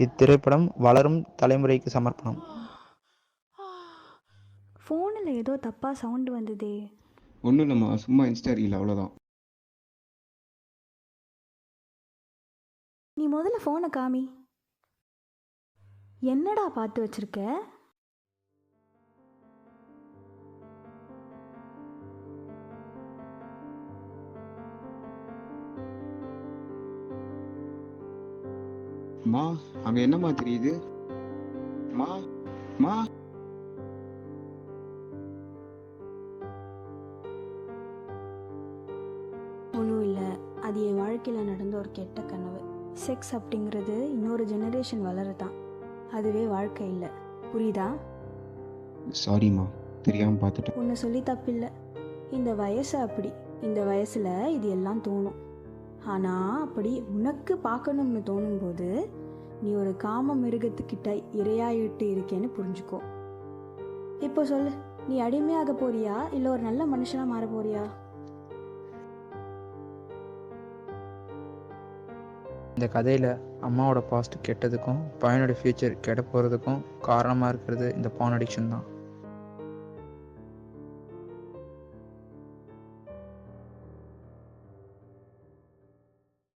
இத்திரைப்படம் வளரும் தலைமுறைக்கு சமர்ப்பணம். ஃபோனில் ஏதோ தப்பாக சவுண்டு வந்ததே. ஒன்றும் இல்லைம்மா, சும்மா இன்ஸ்டா ரீல் அவ்வளோதான். நீ முதல்ல ஃபோனை காமி. என்னடா பார்த்து வச்சிருக்க? மா, அங்கே என்னம்மா தெரியுது? மா மா ஒன்றும் இல்லை, அது என் வாழ்க்கையில் நடந்த ஒரு கெட்ட கனவு. செக்ஸ் அப்படிங்கிறது இன்னொரு ஜெனரேஷன் வளரதான், அதுவே வாழ்க்கை இல்லை. புரியுதா? சாரிம்மா, தெரியாமல் பார்த்துட்டேன். உன்னை சொல்லி தப்பில்லை. இந்த வயசு அப்படி. இந்த வயசில் இது எல்லாம் தோணும். ஆனால் அப்படி உனக்கு பார்க்கணும்னு தோணும்போது நீ ஒரு காம மிருகத்துக்கிட்ட இரையாயிட்டு இருக்கேன்னு புரிஞ்சுக்கோ. இப்போ சொல்லு, நீ அடிமையாக போறியா இல்லை ஒரு நல்ல மனுஷனாக மாற போறியா? இந்த கதையில் அம்மாவோட பாஸ்ட் கெட்டதுக்கும் பையனோட ஃப்யூச்சர் கெட போகிறதுக்கும் காரணமாக இருக்கிறது இந்த பான் அடிக்ஷன் தான்.